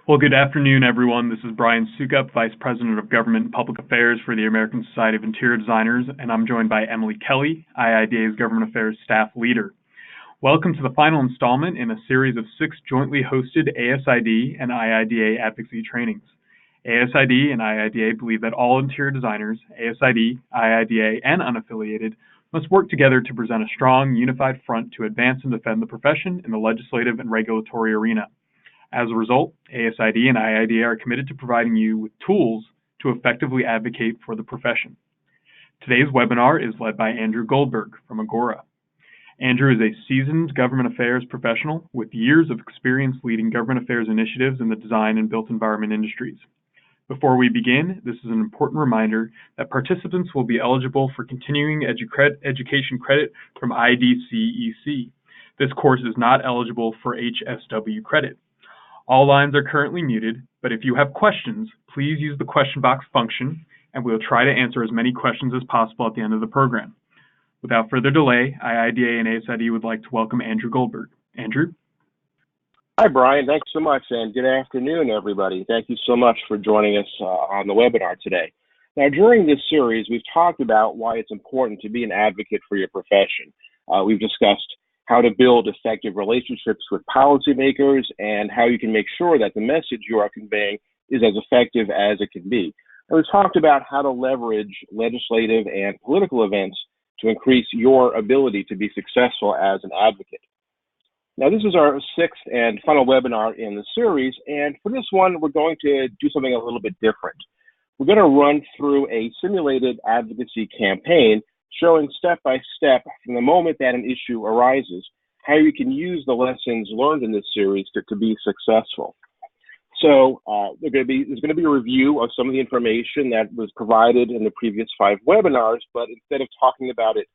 Well, good afternoon, everyone. This is Brian Sukup, Vice President of Government and Public Affairs for the American Society of Interior Designers, and I'm joined by Emily Kelly, IIDA's Government Affairs Staff Leader. Welcome to the final installment in a series of 6 jointly hosted ASID and IIDA advocacy trainings. ASID and IIDA believe that all interior designers, ASID, IIDA, and unaffiliated, must work together to present a strong, unified front to advance and defend the profession in the legislative and regulatory arena. As a result, ASID and IIDA are committed to providing you with tools to effectively advocate for the profession. Today's webinar is led by Andrew Goldberg from Agora. Andrew is a seasoned government affairs professional with years of experience leading government affairs initiatives in the design and built environment industries. Before we begin, this is an important reminder that participants will be eligible for continuing education credit from IDCEC. This course is not eligible for HSW credit. All lines are currently muted, but if you have questions, please use the question box function, and we'll try to answer as many questions as possible at the end of the program. Without further delay, IIDA and ASID would like to welcome Andrew Goldberg. Andrew? Hi, Brian. Thanks so much, and good afternoon, everybody. Thank you so much for joining us on the webinar today. Now, during this series, we've talked about why it's important to be an advocate for your profession. We've discussed how to build effective relationships with policymakers, and how you can make sure that the message you are conveying is as effective as it can be. And we've talked about how to leverage legislative and political events to increase your ability to be successful as an advocate. Now, this is our 6th and final webinar in the series, and for this one, we're going to do something a little bit different. We're going to run through a simulated advocacy campaign showing step by step from the moment that an issue arises, how you can use the lessons learned in this series to be successful. So there's going to be a review of some of the information that was provided in the previous 5 webinars, but instead of talking about it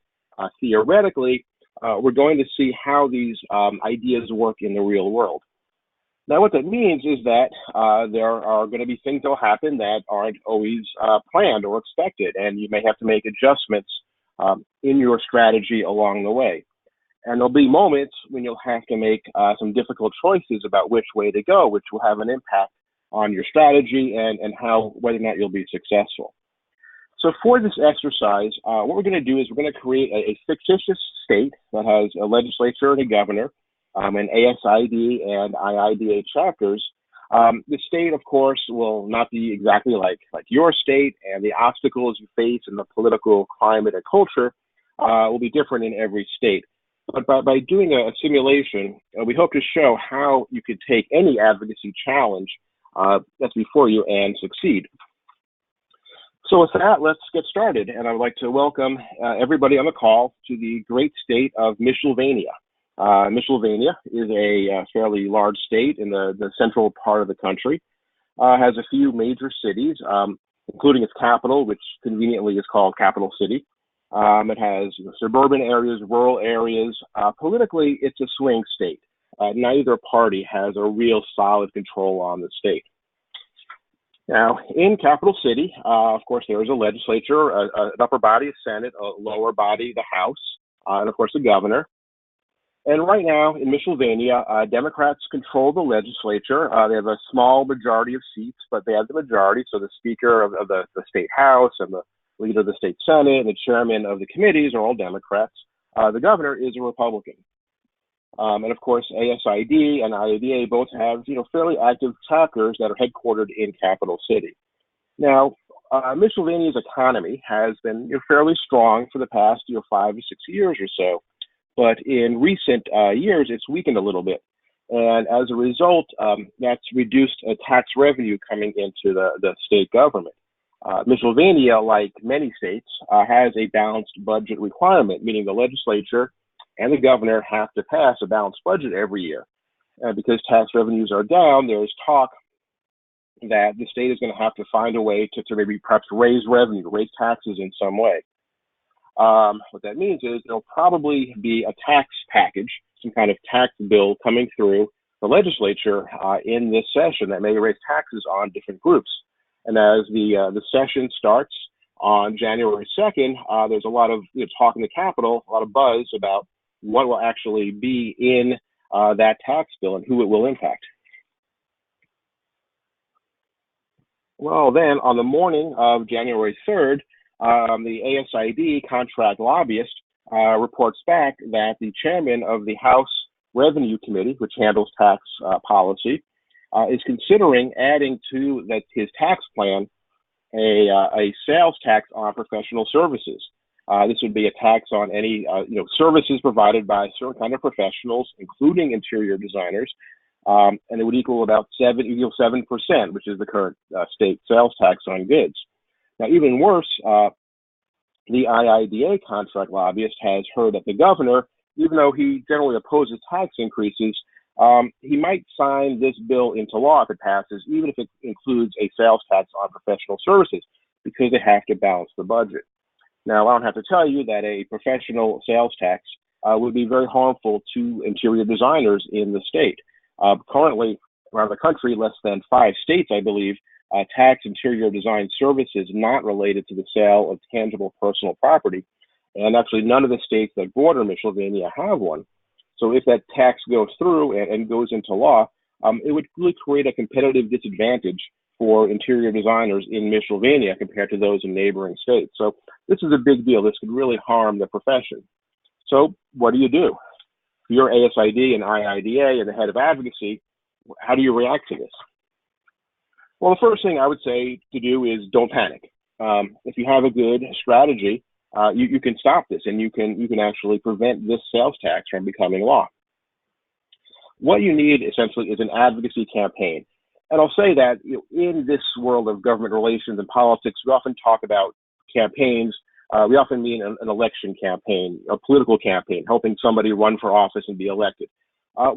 theoretically, we're going to see how these ideas work in the real world. Now, what that means is that there are going to be things that will happen that aren't always planned or expected, and you may have to make adjustments in your strategy along the way. And there'll be moments when you'll have to make some difficult choices about which way to go, which will have an impact on your strategy and whether or not you'll be successful. So for this exercise, what we're going to do is we're going to create a fictitious state that has a legislature and a governor, and ASID and IIDA chapters. The state, of course, will not be exactly like your state, and the obstacles you face in the political climate and culture will be different in every state. But by doing a simulation, we hope to show how you could take any advocacy challenge that's before you and succeed. So with that, let's get started. And I would like to welcome everybody on the call to the great state of Pennsylvania. Pennsylvania is a fairly large state in the central part of the country. Has a few major cities, including its capital, which conveniently is called Capital City. It has suburban areas, rural areas. Politically, it's a swing state. Neither party has a real solid control on the state. Now, in Capital City, of course, there is a legislature, an upper body, a Senate, a lower body, the House, and of course, the governor. And right now in Pennsylvania, Democrats control the legislature. They have a small majority of seats, but they have the majority. So the Speaker of the State House and the leader of the State Senate and the chairman of the committees are all Democrats. The governor is a Republican. And of course, ASID and IIDA both have, fairly active chapters that are headquartered in Capital City. Now, Pennsylvania's economy has been fairly strong for the past 5 to 6 years or so. But in recent years, it's weakened a little bit. And as a result, that's reduced tax revenue coming into the state government. Pennsylvania, like many states, has a balanced budget requirement, meaning the legislature and the governor have to pass a balanced budget every year. And because tax revenues are down, there's talk that the state is going to have to find a way to maybe perhaps raise revenue, raise taxes in some way. What that means is there'll probably be a tax package, some kind of tax bill coming through the legislature in this session that may raise taxes on different groups. And as the session starts on January 2nd, there's a lot of talk in the Capitol, a lot of buzz about what will actually be in that tax bill and who it will impact. Well, then on the morning of January 3rd, the ASID contract lobbyist reports back that the chairman of the House Revenue Committee, which handles tax policy, is considering adding to his tax plan a sales tax on professional services. This would be a tax on any services provided by certain kind of professionals, including interior designers, and it would equal about 7%, which is the current state sales tax on goods. Now, even worse, the IIDA contract lobbyist has heard that the governor, even though he generally opposes tax increases, he might sign this bill into law if it passes, even if it includes a sales tax on professional services, because they have to balance the budget. Now, I don't have to tell you that a professional sales tax would be very harmful to interior designers in the state. Currently, around the country, less than 5 states, I believe, tax interior design services not related to the sale of tangible personal property. And actually, none of the states that border Pennsylvania have one. So if that tax goes through and goes into law, it would really create a competitive disadvantage for interior designers in Pennsylvania compared to those in neighboring states. So this is a big deal. This could really harm the profession. So what do? If you're ASID and IIDA and the head of advocacy, how do you react to this? Well, the first thing I would say to do is don't panic. If you have a good strategy, you can stop this, and you can actually prevent this sales tax from becoming law. What you need essentially is an advocacy campaign. And I'll say that in this world of government relations and politics, we often talk about campaigns. We often mean an election campaign, a political campaign, helping somebody run for office and be elected.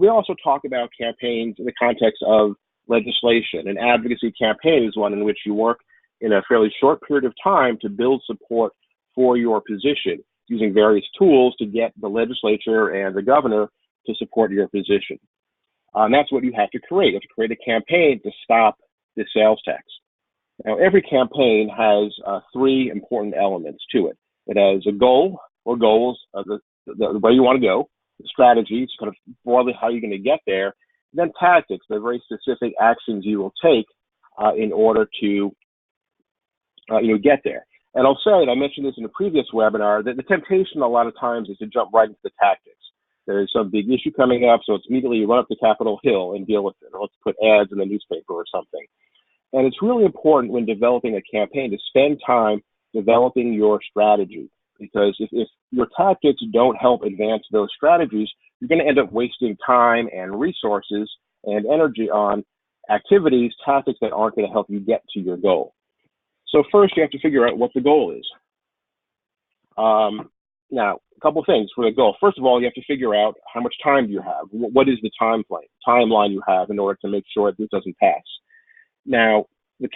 We also talk about campaigns in the context of legislation. An advocacy campaign is one in which you work in a fairly short period of time to build support for your position, using various tools to get the legislature and the governor to support your position. And that's what you have to create. You have to create a campaign to stop the sales tax. Now, every campaign has 3 important elements to it. It has a goal or goals, the way you want to go, the strategies, kind of broadly how you're going to get there, and then tactics, the very specific actions you will take in order to get there. And I'll say, and I mentioned this in a previous webinar, that the temptation a lot of times is to jump right into the tactics. There's some big issue coming up, so it's immediately you run up to Capitol Hill and deal with it, or let's put ads in the newspaper or something. And it's really important when developing a campaign to spend time developing your strategy, because if your tactics don't help advance those strategies, you're going to end up wasting time and resources and energy on activities, tactics that aren't going to help you get to your goal. So first, you have to figure out what the goal is. Now, a couple things for the goal. First of all, you have to figure out how much time do you have. What is the timeline you have in order to make sure that this doesn't pass? Now, the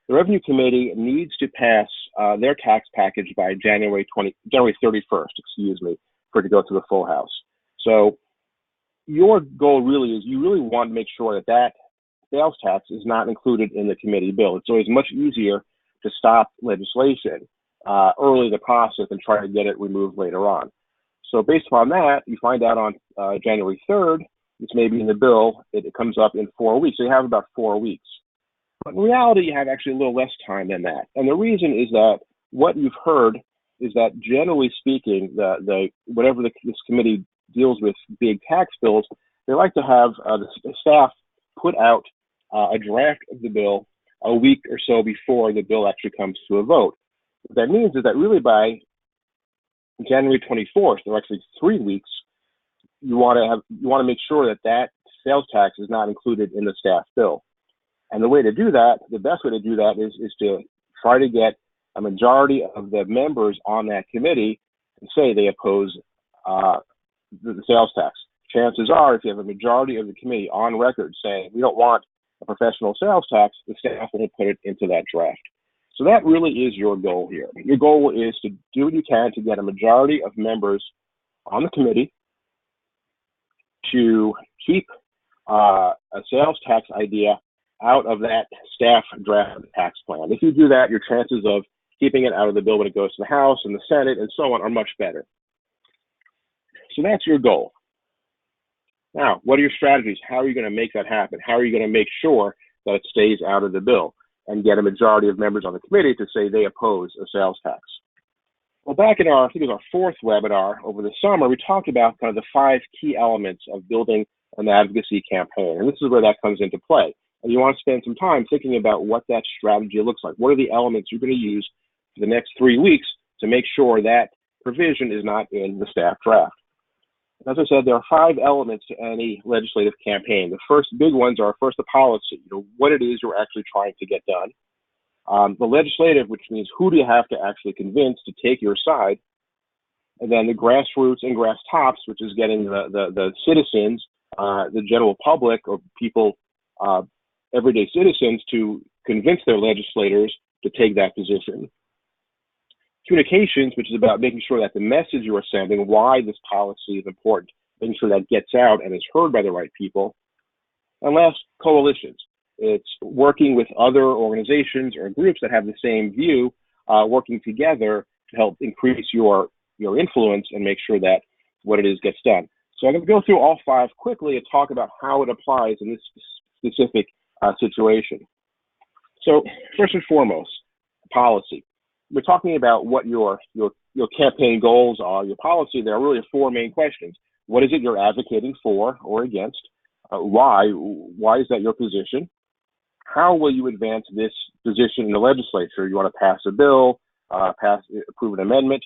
Revenue Committee needs to pass their tax package by January 31st, for it to go to the full House. So your goal really is you really want to make sure that sales tax is not included in the committee bill. It's always much easier to stop legislation early in the process and try to get it removed later on. So based upon that, you find out on January 3rd, this may be in the bill, it comes up in 4 weeks. So you have about 4 weeks. But in reality, you have actually a little less time than that. And the reason is that what you've heard is that generally speaking, whatever this committee deals with big tax bills, they like to have the staff put out a draft of the bill a week or so before the bill actually comes to a vote. What that means is that really by January 24th, or actually 3 weeks, you want to make sure that sales tax is not included in the staff bill. And the way to do that, the best way to do that is to try to get a majority of the members on that committee and say they oppose the sales tax. Chances are, if you have a majority of the committee on record saying we don't want a professional sales tax, the staff will put it into that draft. So that really is your goal here. Your goal is to do what you can to get a majority of members on the committee to keep a sales tax idea out of that staff draft of the tax plan. If you do that, your chances of keeping it out of the bill when it goes to the House and the Senate and so on are much better. So that's your goal. Now, what are your strategies? How are you going to make that happen? How are you going to make sure that it stays out of the bill? and get a majority of members on the committee to say they oppose a sales tax. Well, back in I think it was our fourth webinar over the summer, we talked about kind of the 5 key elements of building an advocacy campaign. And this is where that comes into play. And you want to spend some time thinking about what that strategy looks like. What are the elements you're going to use for the next 3 weeks to make sure that provision is not in the staff draft? As I said, there are 5 elements to any legislative campaign. The first big ones are first the policy, what it is you're actually trying to get done. The legislative, which means who do you have to actually convince to take your side. And then the grassroots and grass tops, which is getting the citizens, the general public or people, everyday citizens to convince their legislators to take that position. Communications, which is about making sure that the message you are sending, why this policy is important, making sure that gets out and is heard by the right people. And last, coalitions. It's working with other organizations or groups that have the same view, working together to help increase your influence and make sure that what it is gets done. So I'm going to go through all 5 quickly and talk about how it applies in this specific situation. So first and foremost, policy. We're talking about what your campaign goals are, your policy. There are really 4 main questions. What is it you're advocating for or against? Why? Why is that your position? How will you advance this position in the legislature? You want to pass a bill, approve an amendment,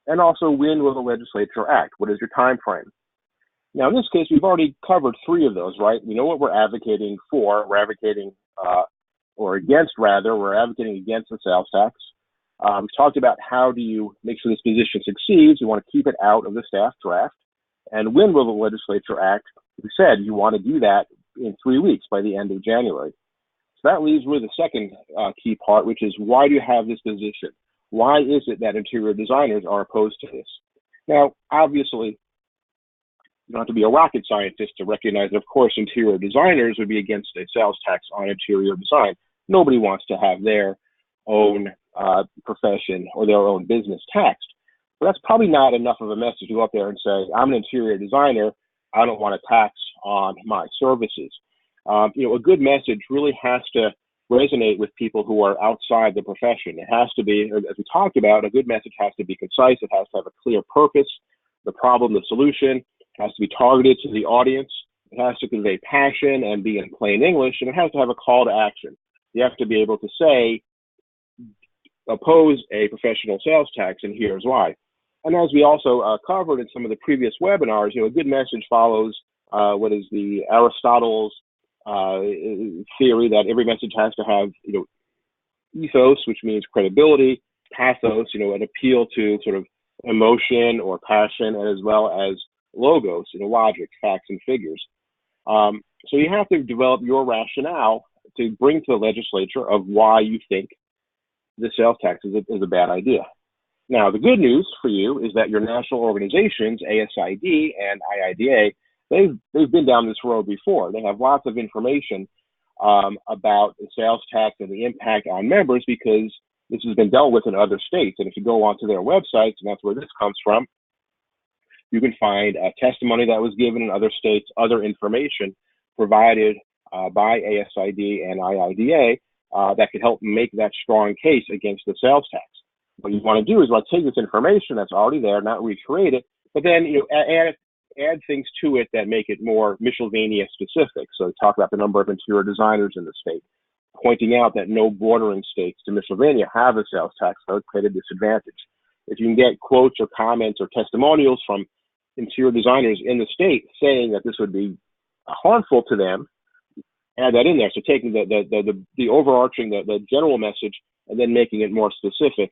and also when will the legislature act? What is your time frame? Now, in this case, we've already covered 3 of those, right? We know what we're advocating for. We're advocating, or against, rather. We're advocating against the sales tax. We talked about how do you make sure this position succeeds. You want to keep it out of the staff draft. And when will the legislature act? We said you want to do that in 3 weeks by the end of January. So that leaves with the second key part, which is why do you have this position? Why is it that interior designers are opposed to this? Now, obviously, you don't have to be a rocket scientist to recognize that, of course, interior designers would be against a sales tax on interior design. Nobody wants to have their own profession or their own business taxed. But that's probably not enough of a message to go up there and say, I'm an interior designer, I don't want a tax on my services. A good message really has to resonate with people who are outside the profession. It has to be, as we talked about, a good message has to be concise. It has to have a clear purpose, the problem, the solution. It has to be targeted to the audience. It has to convey passion and be in plain English, and it has to have a call to action. You have to be able to say, oppose a professional sales tax, and here's why. And as we also covered in some of the previous webinars, a good message follows what is the Aristotle's theory that every message has to have, ethos, which means credibility, pathos, an appeal to sort of emotion or passion, and as well as logos, logic, facts, and figures. So you have to develop your rationale to bring to the legislature of why you think the sales tax is a bad idea. Now, the good news for you is that your national organizations, ASID and IIDA, they've been down this road before. They have lots of information about the sales tax and the impact on members because this has been dealt with in other states. And if you go onto their websites, and that's where this comes from, you can find testimony that was given in other states, other information provided by ASID and IIDA that could help make that strong case against the sales tax. What you want to do is take this information that's already there, not recreate it, but then add things to it that make it more Pennsylvania specific. So talk about the number of interior designers in the state, pointing out that no bordering states to Pennsylvania have a sales tax, so it create a disadvantage. If you can get quotes or comments or testimonials from interior designers in the state saying that this would be harmful to them, add that in there. So taking the overarching, the general message, and then making it more specific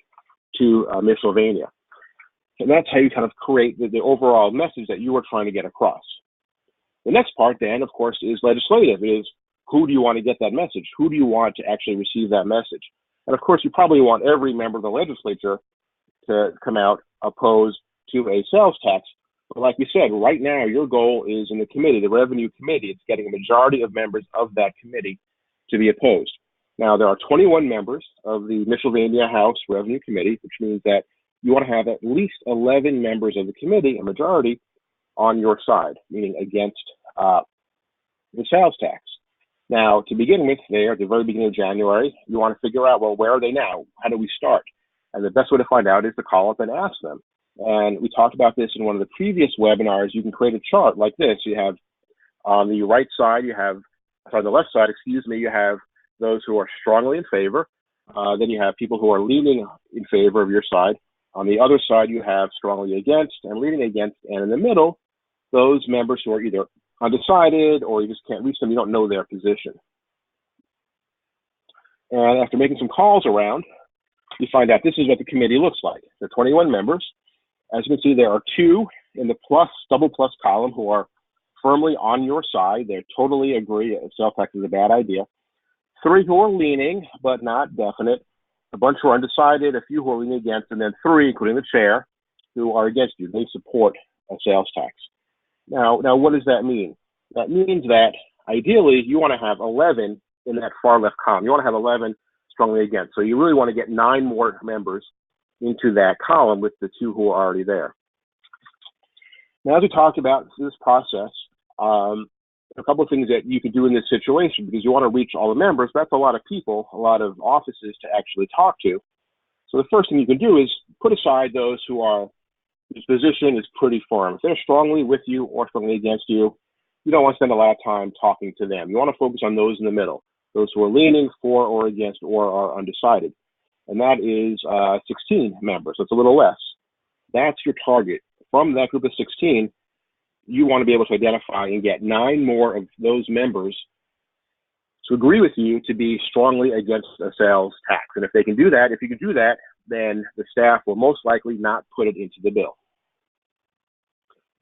to Pennsylvania. And that's how you kind of create the overall message that you are trying to get across. The next part then, of course, is legislative. Is who do you want to get that message? Who do you want to actually receive that message? And of course, you probably want every member of the legislature to come out opposed to a sales tax. But like we said, right now, your goal is in the committee, the revenue committee. It's getting a majority of members of that committee to be opposed. Now, there are 21 members of the Pennsylvania House Revenue Committee, which means that you want to have at least 11 members of the committee, a majority, on your side, meaning against the sales tax. Now, to begin with, there at the very beginning of January, you want to figure out, well, where are they now? How do we start? And the best way to find out is to call up and ask them. And we talked about this in one of the previous webinars. You can create a chart like this. You have on the right side, on the left side, you have those who are strongly in favor. Then you have people who are leaning in favor of your side. On the other side, you have strongly against and leaning against. And in the middle, those members who are either undecided or you just can't reach them, you don't know their position. And after making some calls around, you find out this is what the committee looks like. There are 21 members. As you can see, there are 2 in the double plus column who are firmly on your side. They totally agree sales tax is a bad idea. 3 who are leaning, but not definite. A bunch who are undecided, a few who are leaning against, and then 3, including the chair, who are against you. They support a sales tax. Now, what does that mean? That means that ideally you want to have 11 in that far left column. You want to have 11 strongly against. So you really want to get 9 more members into that column with the 2 who are already there. Now, as we talked about this process, a couple of things that you can do in this situation, because you want to reach all the members. That's a lot of people, a lot of offices to actually talk to. So the first thing you can do is put aside those whose position is pretty firm. If they're strongly with you or strongly against you, you don't want to spend a lot of time talking to them. You want to focus on those in the middle, those who are leaning for or against or are undecided. And that is 16 members. So it's a little less. That's your target. From that group of 16, you want to be able to identify and get 9 more of those members to agree with you to be strongly against a sales tax. And if you can do that, then the staff will most likely not put it into the bill.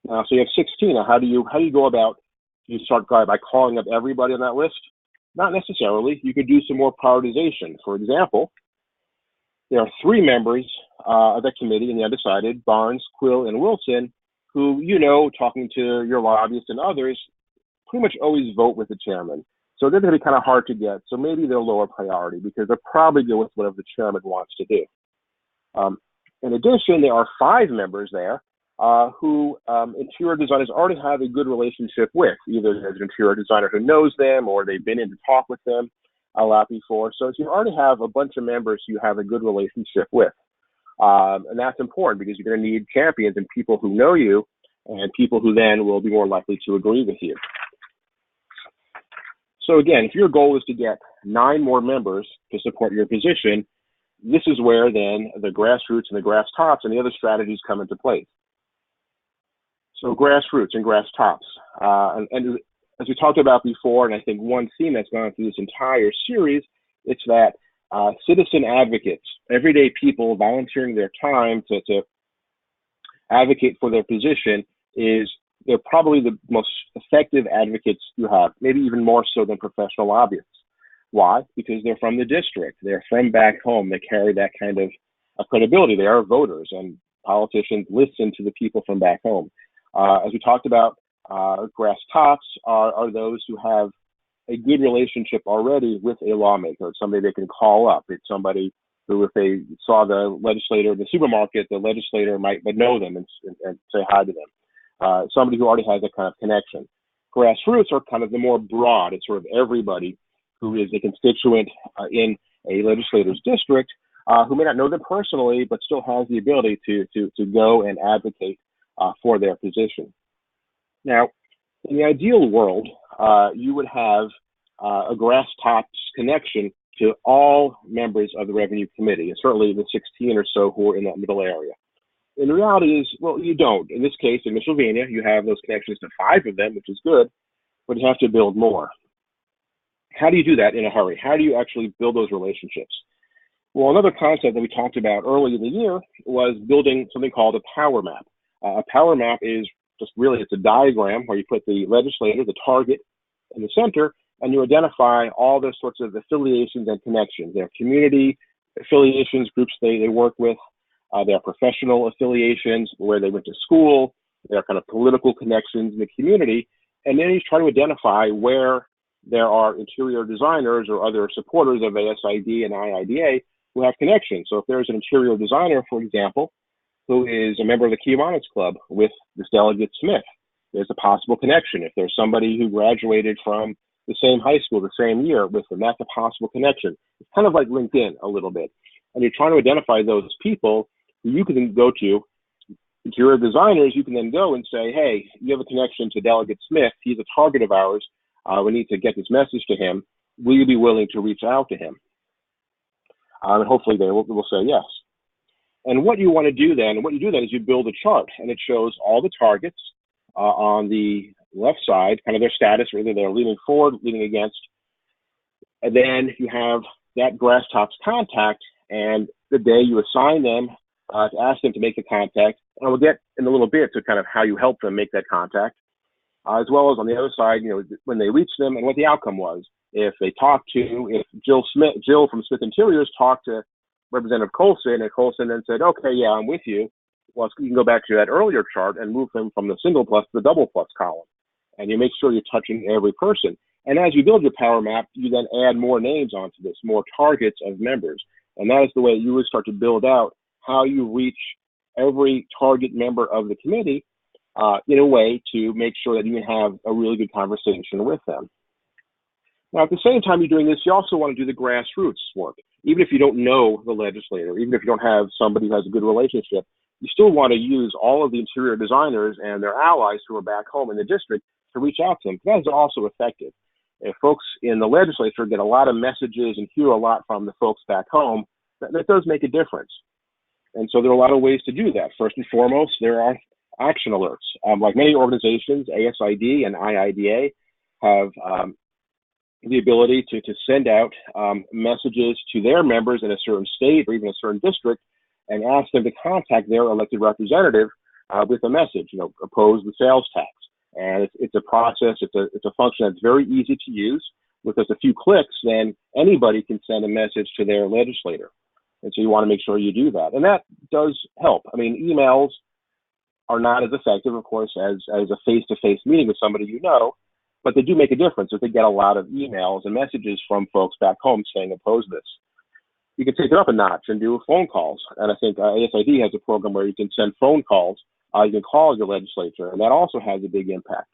So you have 16. Now, how do you go about? You start by calling up everybody on that list? Not necessarily. You could do some more prioritization. For example, there are 3 members of that committee in the undecided, Barnes, Quill, and Wilson, who, talking to your lobbyists and others, pretty much always vote with the chairman. So they're going to be kind of hard to get. So maybe they're lower priority because they'll probably go with whatever the chairman wants to do. In addition, there are 5 members there who interior designers already have a good relationship with. Either there's an interior designer who knows them or they've been in to talk with them a lot before. So you already have a bunch of members you have a good relationship with. And that's important because you're going to need champions and people who know you and people who then will be more likely to agree with you. So again, if your goal is to get 9 more members to support your position, this is where then the grassroots and the grass tops and the other strategies come into place. So grassroots and grass tops. And as we talked about before, and I think one theme that's gone through this entire series, it's that citizen advocates, everyday people volunteering their time to advocate for their position, they're probably the most effective advocates you have, maybe even more so than professional lobbyists. Why? Because they're from the district. They're from back home. They carry that kind of credibility. They are voters, and politicians listen to the people from back home. As we talked about, grass tops are those who have a good relationship already with a lawmaker. It's somebody they can call up. It's somebody who, if they saw the legislator in the supermarket, the legislator might know them and say hi to them. Somebody who already has that kind of connection. Grassroots are kind of the more broad. It's sort of everybody who is a constituent in a legislator's district who may not know them personally, but still has the ability to go and advocate for their position. Now, in the ideal world, you would have a grass tops connection to all members of the Revenue Committee, and certainly the 16 or so who are in that middle area. And the reality is, well, you don't. In this case, in Pennsylvania, you have those connections to 5 of them, which is good, but you have to build more. How do you do that in a hurry? How do you actually build those relationships? Well, another concept that we talked about early in the year was building something called a power map. A power map is just really, it's a diagram where you put the legislator, the target, in the center, and you identify all those sorts of affiliations and connections. There are community affiliations, groups they work with. There are professional affiliations where they went to school. There are kind of political connections in the community. And then you try to identify where there are interior designers or other supporters of ASID and IIDA who have connections. So if there's an interior designer, for example, who is a member of the Kiwanis Club with this delegate Smith, there's a possible connection. If there's somebody who graduated from the same high school, the same year with them. That's a possible connection. It's kind of like LinkedIn a little bit. And you're trying to identify those people who you can go to. If you're designers, you can then go and say, hey, you have a connection to Delegate Smith. He's a target of ours. We need to get this message to him. Will you be willing to reach out to him? And hopefully they will say yes. And what you want to do then, is you build a chart, and it shows all the targets on the left side, kind of their status, whether they're leaning forward, leaning against. And then you have that grass tops contact, and the day you assign them to ask them to make the contact. And we'll get in a little bit to kind of how you help them make that contact, as well as on the other side, when they reach them and what the outcome was. If Jill from Smith Interiors talked to Representative Colson, and Colson then said, okay, yeah, I'm with you. Well, you can go back to that earlier chart and move them from the single plus to the double plus column. And you make sure you're touching every person. And as you build your power map, you then add more names onto this, more targets of members. And that is the way you would start to build out how you reach every target member of the committee in a way to make sure that you can have a really good conversation with them. Now, at the same time you're doing this, you also want to do the grassroots work. Even if you don't know the legislator, even if you don't have somebody who has a good relationship, you still want to use all of the interior designers and their allies who are back home in the district to reach out to them. That is also effective. If folks in the legislature get a lot of messages and hear a lot from the folks back home, that does make a difference. And so there are a lot of ways to do that. First and foremost, there are action alerts. Like many organizations, ASID and IIDA have the ability to send out messages to their members in a certain state or even a certain district and ask them to contact their elected representative with a message, oppose the sales tax. And it's a process, it's a function that's very easy to use. With just a few clicks, then anybody can send a message to their legislator. And so you want to make sure you do that. And that does help. I mean, emails are not as effective, of course, as a face-to-face meeting with somebody you know, but they do make a difference if they get a lot of emails and messages from folks back home saying oppose this. You can take it up a notch and do phone calls. And I think ASID has a program where you can send phone calls. You can call your legislature, and that also has a big impact.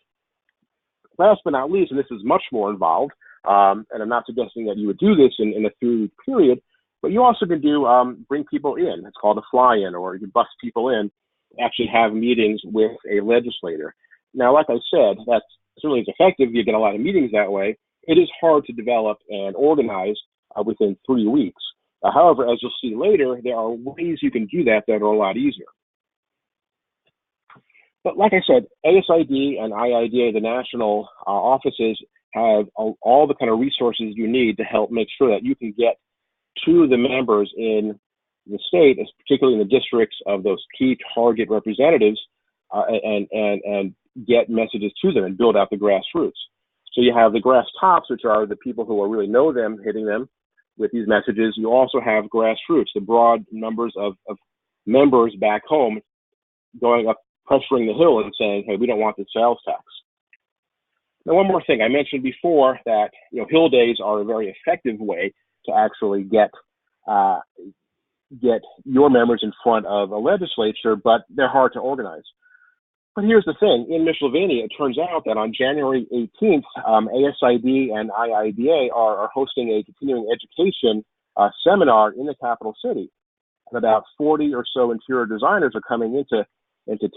Last but not least, and this is much more involved, and I'm not suggesting that you would do this in a 3-week period, but you also can do bring people in. It's called a fly-in, or you can bust people in, actually have meetings with a legislator. Now, like I said, that's certainly is effective. You get a lot of meetings that way. It is hard to develop and organize within 3 weeks. However, as you'll see later, there are ways you can do that that are a lot easier. But like I said, ASID and IIDA, the national offices, have all the kind of resources you need to help make sure that you can get to the members in the state, particularly in the districts of those key target representatives, and get messages to them and build out the grassroots. So you have the grass tops, which are the people who really know them, hitting them with these messages. You also have grassroots, the broad numbers of members back home going up, pressuring the Hill and saying, hey, we don't want the sales tax. Now, one more thing. I mentioned before that Hill days are a very effective way to actually get your members in front of a legislature, but they're hard to organize. But here's the thing. In Pennsylvania, it turns out that on January 18th, ASID and IIDA are hosting a continuing education seminar in the capital city. And about 40 or so interior designers are coming into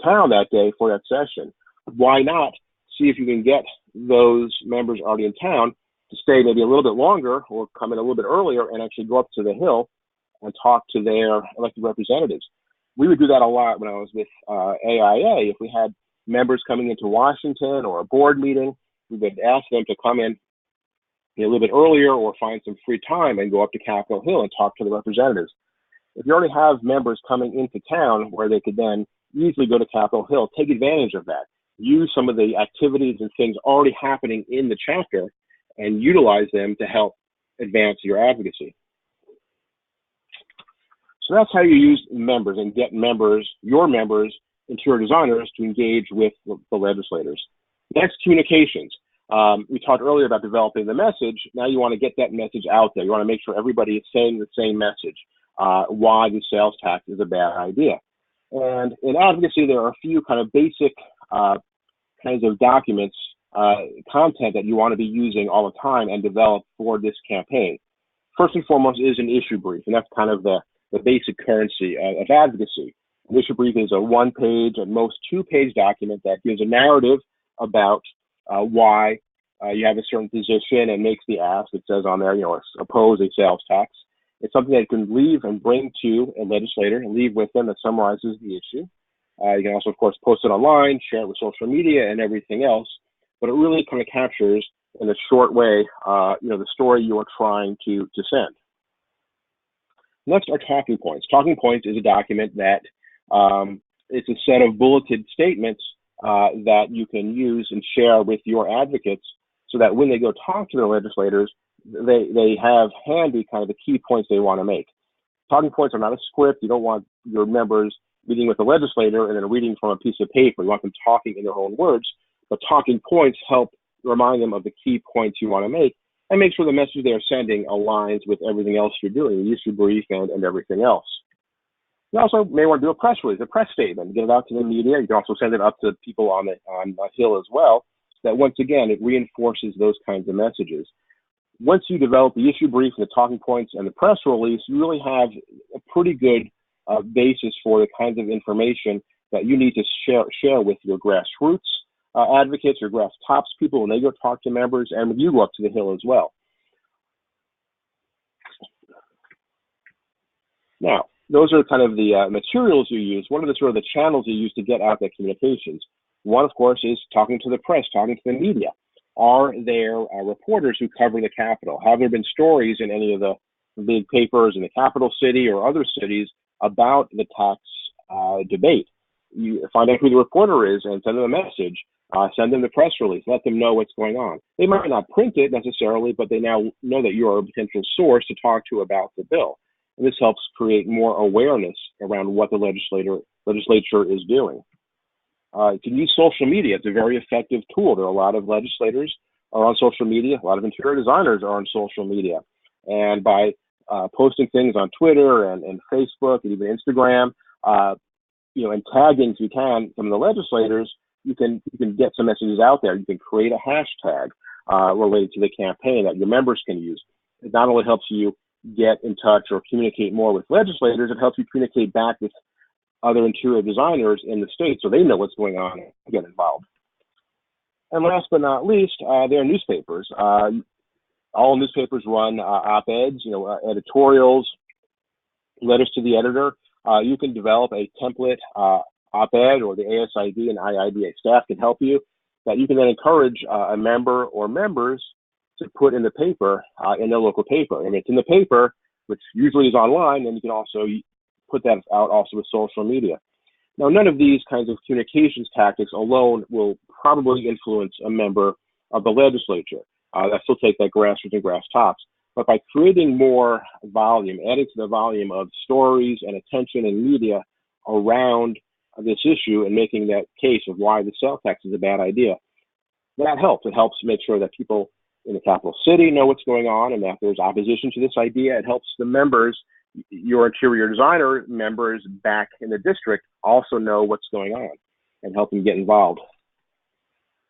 town that day for that session. Why not see if you can get those members already in town to stay maybe a little bit longer or come in a little bit earlier and actually go up to the Hill and talk to their elected representatives. We would do that a lot when I was with AIA. If we had members coming into Washington or a board meeting, we would ask them to come in a little bit earlier or find some free time and go up to Capitol Hill and talk to the representatives. If you already have members coming into town where they could then easily go to Capitol Hill, take advantage of that. Use some of the activities and things already happening in the chapter and utilize them to help advance your advocacy. So that's how you use members and get your members, interior designers, to engage with the legislators. Next, communications. We talked earlier about developing the message. Now you want to get that message out there. You want to make sure everybody is saying the same message, why the sales tax is a bad idea. And in advocacy, there are a few kind of basic kinds of documents content that you want to be using all the time and develop for this campaign. First and foremost is an issue brief, and that's kind of the basic currency of advocacy. An issue brief is a one-page, at most two-page document that gives a narrative about why you have a certain position and makes the ask. It says on there, oppose a sales tax. It's something that you can leave and bring to a legislator and leave with them that summarizes the issue. You can also, of course, post it online, share it with social media and everything else, but it really kind of captures in a short way, the story you are trying to send. Next are talking points. Talking points is a document that it's a set of bulleted statements that you can use and share with your advocates so that when they go talk to their legislators, they have handy kind of the key points they want to make. Talking points are not a script. You don't want your members meeting with the legislator and then reading from a piece of paper. You want them talking in their own words, but talking points help remind them of the key points you want to make and make sure the message they're sending aligns with everything else you're doing, the issue brief and everything else. You also may want to do a press release, a press statement, get it out to the media. You can also send it up to people on the Hill as well. That once again, it reinforces those kinds of messages. Once you develop the issue brief and the talking points and the press release, you really have a pretty good basis for the kinds of information that you need to share with your grassroots advocates, your grass tops people when they go talk to members, and when you go up to the Hill as well. Now, those are kind of the materials you use. What are the sort of the channels you use to get out that communications? One, of course, is talking to the press, talking to the media. Are there reporters who cover the Capitol? Have there been stories in any of the big papers in the capital city or other cities about the tax debate? You find out who the reporter is and send them a message. Send them the press release. Let them know what's going on. They might not print it necessarily, but they now know that you are a potential source to talk to about the bill. And this helps create more awareness around what the legislature is doing. You can use social media. It's a very effective tool. There are a lot of legislators are on social media. A lot of interior designers are on social media. And by posting things on Twitter and Facebook and even Instagram, and tagging if you can some of the legislators, you can get some messages out there. You can create a hashtag related to the campaign that your members can use. It not only helps you get in touch or communicate more with legislators, it helps you communicate back with other interior designers in the state so they know what's going on and get involved. And last but not least, there are newspapers. All newspapers run op-eds, editorials, letters to the editor. You can develop a template op-ed, or the ASID and IIDA staff can help you, that you can then encourage a member or members to put in the paper, in their local paper. And it's in the paper, which usually is online, and you can also put that out also with social media. Now, none of these kinds of communications tactics alone will probably influence a member of the legislature. That still take that grassroots and grass tops. But by creating more volume, adding to the volume of stories and attention and media around this issue and making that case of why the sales tax is a bad idea, that helps. It helps make sure that people in the capital city know what's going on and that there's opposition to this idea. It helps the members, your interior designer members back in the district, also know what's going on and help them get involved.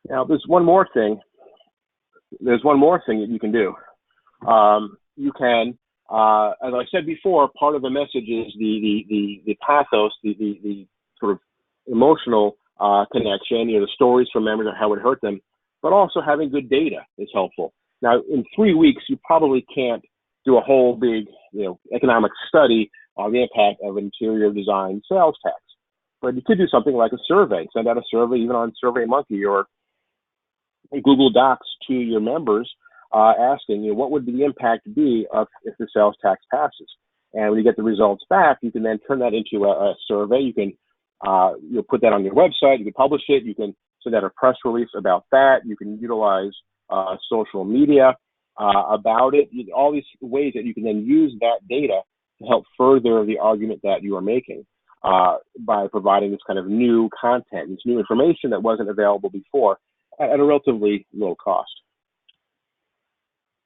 Now, there's one more thing that you can do. You can, as I said before, part of the message is the pathos, the sort of emotional connection, the stories from members and how it hurt them, but also having good data is helpful. Now, in 3 weeks, you probably can't do a whole big, economic study on the impact of interior design sales tax, but you could do something like a survey. Send out a survey, even on SurveyMonkey or Google Docs, to your members, asking, what would the impact be if the sales tax passes? And when you get the results back, you can then turn that into a survey. You can put that on your website. You can publish it. You can send out a press release about that. You can utilize social media about it. All these ways that you can then use that data to help further the argument that you are making by providing this kind of new content, this new information that wasn't available before at a relatively low cost.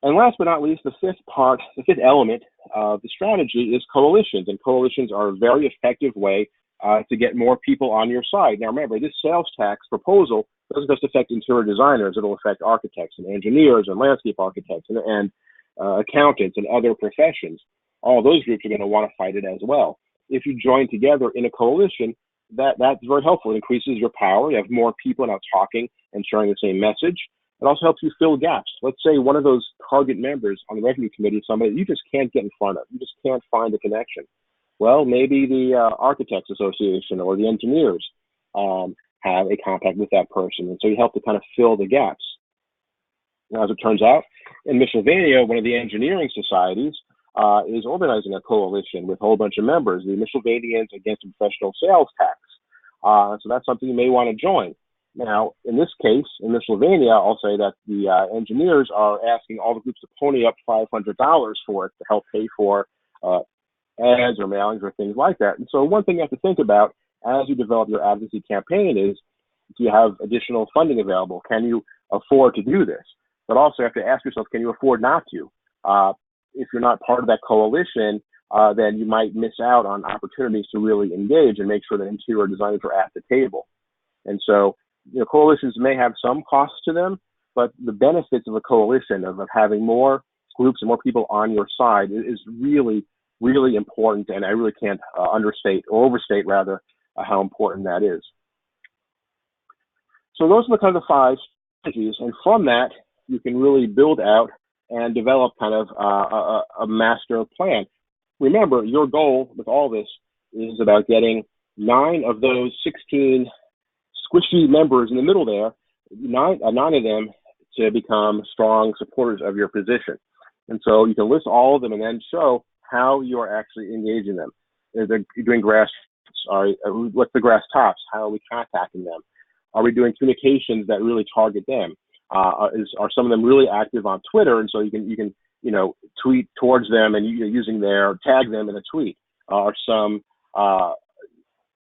And last but not least, the fifth element of the strategy is coalitions. And coalitions are a very effective way to get more people on your side. Now, remember, this sales tax proposal doesn't just affect interior designers. It'll affect architects and engineers and landscape architects and accountants and other professions. All those groups are going to want to fight it as well. If you join together in a coalition, that's very helpful. It increases your power. You have more people now talking and sharing the same message. It also helps you fill gaps. Let's say one of those target members on the revenue committee is somebody you just can't get in front of. You just can't find a connection. Well, maybe the Architects Association or the engineers have a contact with that person. And so you help to kind of fill the gaps. Now, as it turns out, in Pennsylvania, one of the engineering societies is organizing a coalition with a whole bunch of members, the Pennsylvanians Against Professional Sales Tax. So that's something you may want to join. Now, in this case, in Pennsylvania, I'll say that the engineers are asking all the groups to pony up $500 for it to help pay for ads or mailings or things like that. And so one thing you have to think about as you develop your advocacy campaign is, do you have additional funding available? Can you afford to do this? But also you have to ask yourself, can you afford not to? If you're not part of that coalition, then you might miss out on opportunities to really engage and make sure that interior designers are at the table. And so, coalitions may have some costs to them, but the benefits of a coalition, of having more groups and more people on your side is really, really important. And I really can't understate or overstate, rather, how important that is. So those are the kind of 5 strategies. And from that, you can really build out and develop kind of a master plan. Remember, your goal with all this is about getting 9 of those 16 squishy members in the middle there, 9 of them to become strong supporters of your position. And so you can list all of them and then show how you are actually engaging them. You're doing grassroots. What's the grass tops? How are we contacting them? Are we doing communications that really target them? Are some of them really active on Twitter? And so you can tweet towards them and tag them in a tweet.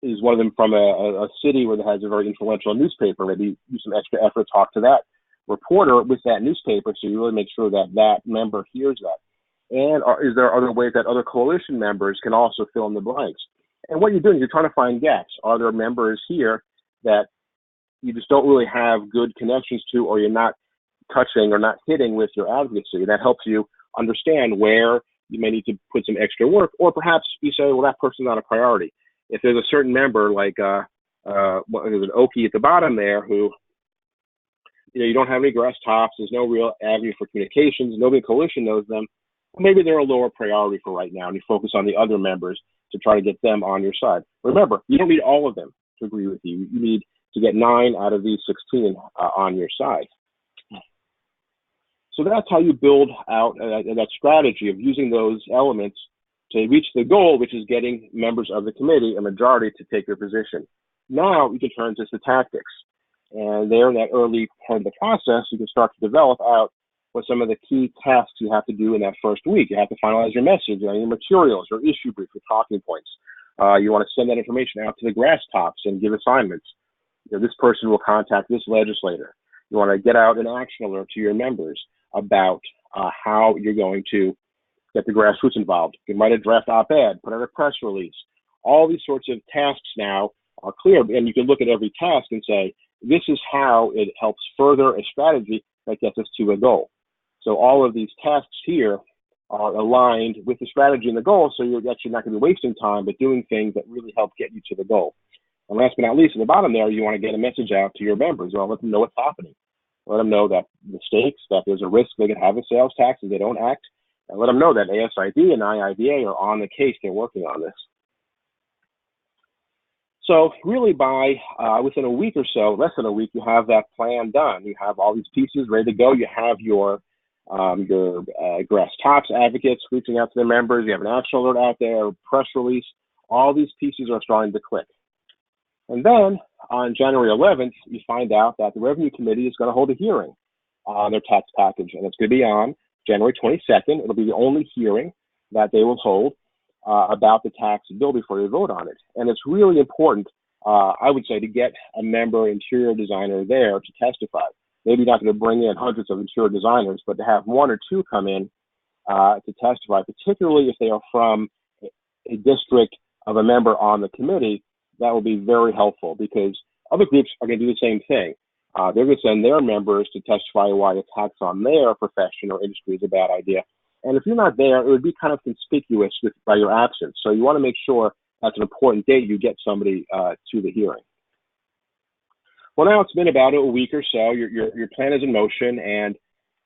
Is one of them from a city where it has a very influential newspaper? Maybe use some extra effort to talk to that reporter with that newspaper, so you really make sure that member hears that. And is there other ways that other coalition members can also fill in the blanks? And what you're doing, you're trying to find gaps. Are there members here that you just don't really have good connections to, or you're not touching or not hitting with your advocacy? That helps you understand where you may need to put some extra work, or perhaps you say, well, that person's not a priority. If there's a certain member, like there's an Okie at the bottom there who, you don't have any grass tops, there's no real avenue for communications, nobody in the coalition knows them, maybe they're a lower priority for right now, and you focus on the other members to try to get them on your side. Remember, you don't need all of them to agree with you. You need to get 9 out of these 16 on your side. So that's how you build out that strategy of using those elements to reach the goal, which is getting members of the committee, a majority, to take your position. Now you can turn to the tactics. And there, in that early part of the process, you can start to develop out what some of the key tasks you have to do in that first week. You have to finalize your message, your materials, your issue brief, your talking points. You want to send that information out to the grass tops and give assignments. This person will contact this legislator. You want to get out an action alert to your members about how you're going to get the grassroots involved. You can write a draft op-ed, put out a press release. All these sorts of tasks now are clear, and you can look at every task and say, this is how it helps further a strategy that gets us to a goal. So all of these tasks here are aligned with the strategy and the goal, so you're actually not going to be wasting time, but doing things that really help get you to the goal. And last but not least, at the bottom there, you want to get a message out to your members. You want to let them know what's happening. Let them know that mistakes, that there's a risk they could have a sales tax if they don't act, and let them know that ASID and IIDA are on the case. They're working on this. So really by within a week or so, less than a week, you have that plan done. You have all these pieces ready to go. You have your grass tops advocates reaching out to their members. You have an action alert out there, press release. All these pieces are starting to click. And then on January 11th, you find out that the Revenue Committee is going to hold a hearing on their tax package, and it's going to be on January 22nd. It'll be the only hearing that they will hold about the tax bill before they vote on it. And it's really important, I would say, to get a member interior designer there to testify. Maybe not going to bring in hundreds of interior designers, but to have 1 or 2 come in to testify, particularly if they are from a district of a member on the committee that will be very helpful because other groups are going to do the same thing. They're going to send their members to testify why attacks on their profession or industry is a bad idea. And if you're not there, it would be kind of conspicuous by your absence. So you want to make sure that's an important date you get somebody to the hearing. Well, now it's been about a week or so. Your plan is in motion, and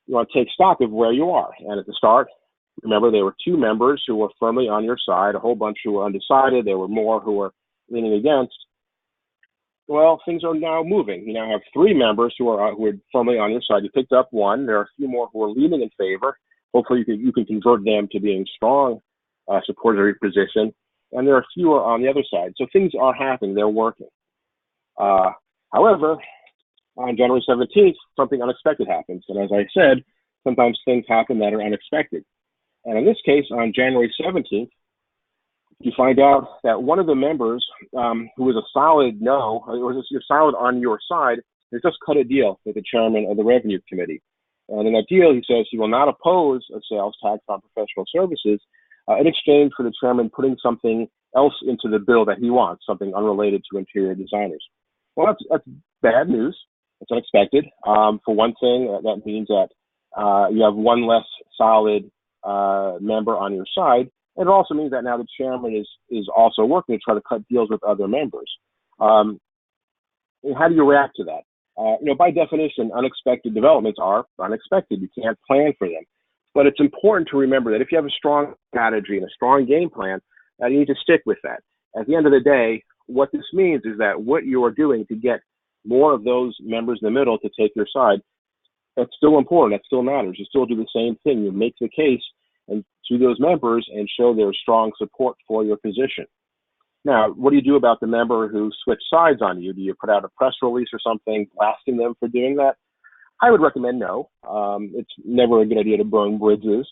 you want to take stock of where you are. And at the start, remember, there were 2 members who were firmly on your side, a whole bunch who were undecided. There were more who were leaning against. Well, things are now moving. You now have 3 members who are firmly on your side. You picked up 1. There are a few more who are leaning in favor. Hopefully, you can convert them to being strong supporters of your position. And there are fewer on the other side. So things are happening. They're working. However, on January 17th, something unexpected happens. And as I said, sometimes things happen that are unexpected. And in this case, on January 17th, you find out that one of the members who was a solid no, or you're solid on your side, has just cut a deal with the chairman of the Revenue Committee. And in that deal, he says he will not oppose a sales tax on professional services in exchange for the chairman putting something else into the bill that he wants, something unrelated to interior designers. Well, that's bad news. It's unexpected. For one thing, that means that you have one less solid member on your side. It also means that now the chairman is also working to try to cut deals with other members. And how do you react to that? By definition, unexpected developments are unexpected. You can't plan for them. But it's important to remember that if you have a strong strategy and a strong game plan, you need to stick with that. At the end of the day, what this means is that what you are doing to get more of those members in the middle to take your side, that's still important. That still matters. You still do the same thing. You make the case and to those members and show their strong support for your position. Now, what do you do about the member who switched sides on you? Do you put out a press release or something blasting them for doing that? I would recommend no. It's never a good idea to burn bridges.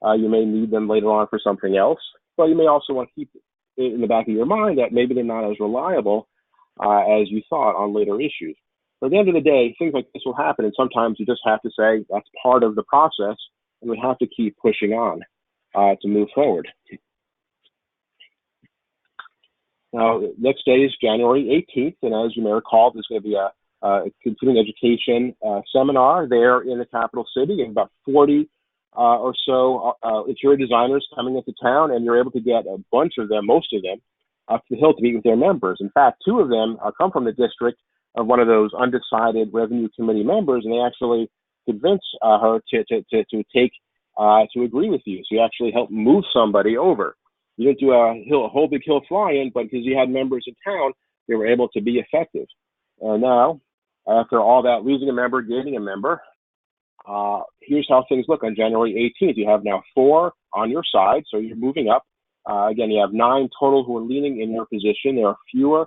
You may need them later on for something else, but you may also want to keep it in the back of your mind that maybe they're not as reliable as you thought on later issues. But at the end of the day, things like this will happen, and sometimes you just have to say that's part of the process, and we have to keep pushing on to move forward. Now, next day is January 18th, and as you may recall, there's going to be a continuing education seminar there in the capital city, and about 40 or so interior designers coming into town, and you're able to get a bunch of them, most of them, up to the Hill to meet with their members. In fact, 2 of them come from the district of one of those undecided Revenue Committee members, and they actually convince her to agree with you. So you actually help move somebody over. You didn't do a whole big hill fly-in, but because you had members in town, they were able to be effective. And now, after all that, losing a member, gaining a member, here's how things look on January 18th. You have now 4 on your side, so you're moving up. Again, you have 9 total who are leaning in your position. There are fewer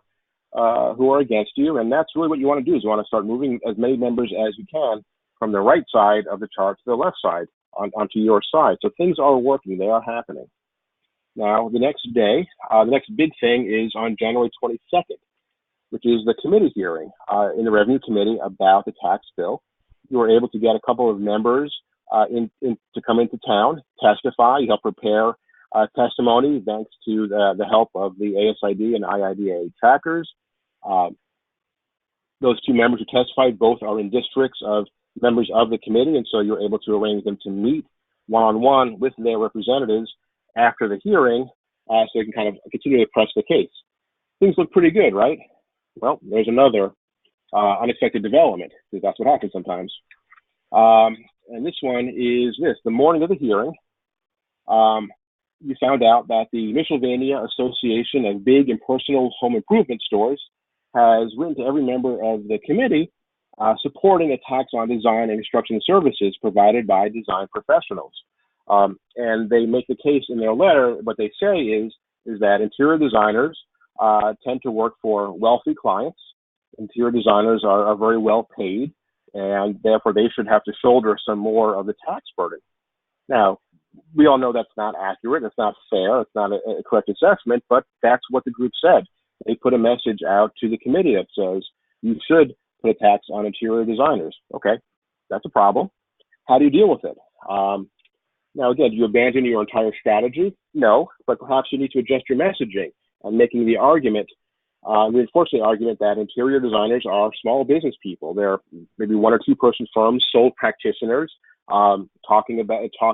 who are against you, and that's really what you want to do is you want to start moving as many members as you can from the right side of the chart to the left side onto your side. So things are working. They are happening. Now, the next day, the next big thing is on January 22nd, which is the committee hearing in the Revenue Committee about the tax bill. You were able to get a couple of members to come into town, testify. You help prepare testimony thanks to the help of the ASID and IIDA trackers. Those 2 members who testified both are in districts of members of the committee, and so you're able to arrange them to meet one-on-one with their representatives after the hearing so they can kind of continue to press the case. Things look pretty good, right? Well, there's another unexpected development, because that's what happens sometimes. And this one is this. The morning of the hearing, you found out that the Pennsylvania Association of Big and Personal Home Improvement Stores has written to every member of the committee supporting a tax on design and construction services provided by design professionals. And they make the case in their letter. What they say is that interior designers tend to work for wealthy clients. Interior designers are very well paid, and therefore they should have to shoulder some more of the tax burden. Now, we all know that's not accurate, it's not fair, it's not a correct assessment, but that's what the group said. They put a message out to the committee that says you should put a tax on interior designers. Okay, that's a problem. How do you deal with it? Now, again, do you abandon your entire strategy? No, but perhaps you need to adjust your messaging and making the argument reinforce the argument that interior designers are small business people. They're maybe one or two person firms, sole practitioners, talk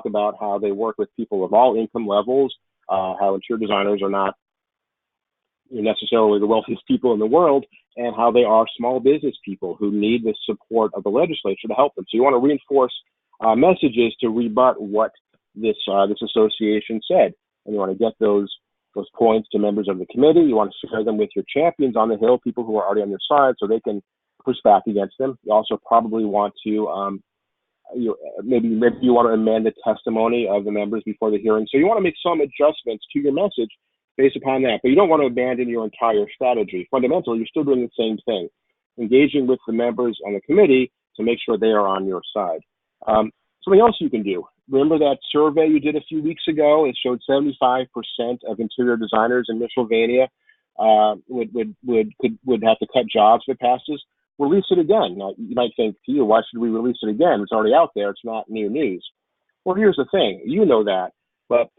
about how they work with people of all income levels, how interior designers are not necessarily the wealthiest people in the world, and how they are small business people who need the support of the legislature to help them. So you want to reinforce messages to rebut what this association said, and you want to get those points to members of the committee. You want to share them with your champions on the Hill, people who are already on your side, so they can push back against them. You also probably want to maybe you want to amend the testimony of the members before the hearing. So you want to make some adjustments to your message based upon that, but you don't want to abandon your entire strategy. Fundamentally, you're still doing the same thing, engaging with the members on the committee to make sure they are on your side. Something else you can do. Remember that survey you did a few weeks ago? It showed 75% of interior designers in Pennsylvania would have to cut jobs if it passes. Release it again. Now, you might think, why should we release it again? It's already out there. It's not new news. Well, here's the thing. You know that, but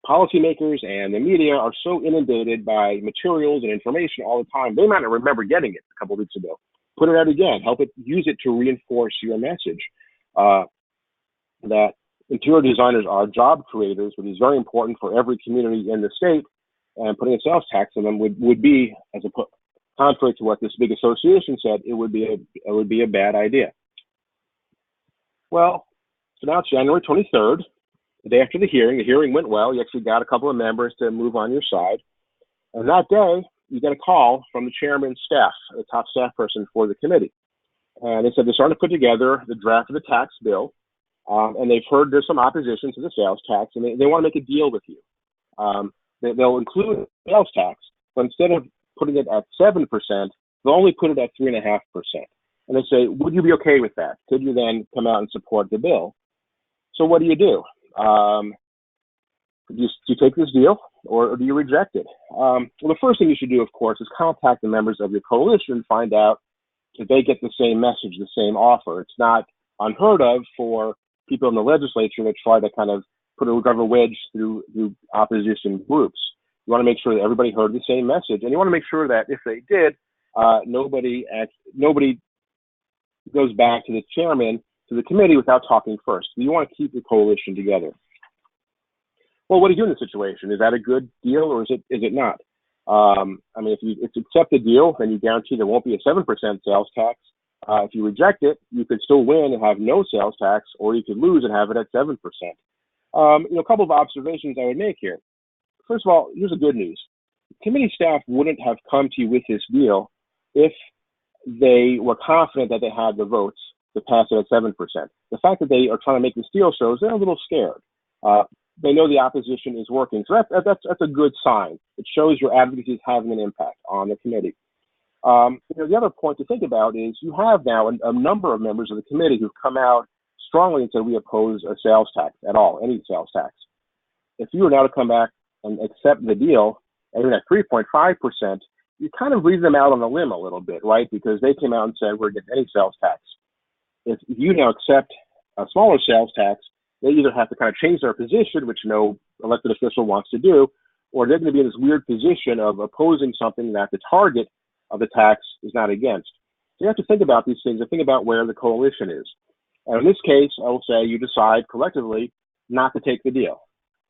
policymakers and the media are so inundated by materials and information all the time, they might not remember getting it a couple of weeks ago. Put it out again. Use it to reinforce your message that interior designers are job creators, which is very important for every community in the state, and putting a sales tax on them would be, contrary to what this big association said, it would be a bad idea. Well, so now it's January 23rd. The day after the hearing went well. You actually got a couple of members to move on your side. And that day, you get a call from the chairman's staff, the top staff person for the committee. And they said they're starting to put together the draft of the tax bill. And they've heard there's some opposition to the sales tax, and they want to make a deal with you. They'll include sales tax, but instead of putting it at 7%, they'll only put it at 3.5%. And they say, would you be okay with that? Could you then come out and support the bill? So what do? Do you take this deal, or do you reject it? Well, the first thing you should do, of course, is contact the members of your coalition and find out if they get the same message, the same offer. It's not unheard of for people in the legislature that try to kind of put a wedge through opposition groups. You want to make sure that everybody heard the same message, and you want to make sure that if they did, nobody goes back to the chairman, to the committee, without talking first. You want to keep the coalition together. Well, what do you do in this situation? Is that a good deal, or is it not? If you accept the deal, then you guarantee there won't be a 7% sales tax. If you reject it, you could still win and have no sales tax, or you could lose and have it at 7%. A couple of observations I would make here. First of all, here's the good news. Committee staff wouldn't have come to you with this deal if they were confident that they had the votes to pass it at 7%. The fact that they are trying to make this deal shows they're a little scared. They know the opposition is working. So that's a good sign. It shows your advocacy is having an impact on the committee. The other point to think about is you have now a number of members of the committee who've come out strongly and said we oppose a sales tax at all, any sales tax. If you were now to come back and accept the deal, and you're at 3.5%, you kind of leave them out on a limb a little bit, right? Because they came out and said we're against any sales tax. If you now accept a smaller sales tax, they either have to kind of change their position, which no elected official wants to do, or they're going to be in this weird position of opposing something that the target of the tax is not against. So you have to think about these things and think about where the coalition is. And in this case, I will say you decide collectively not to take the deal.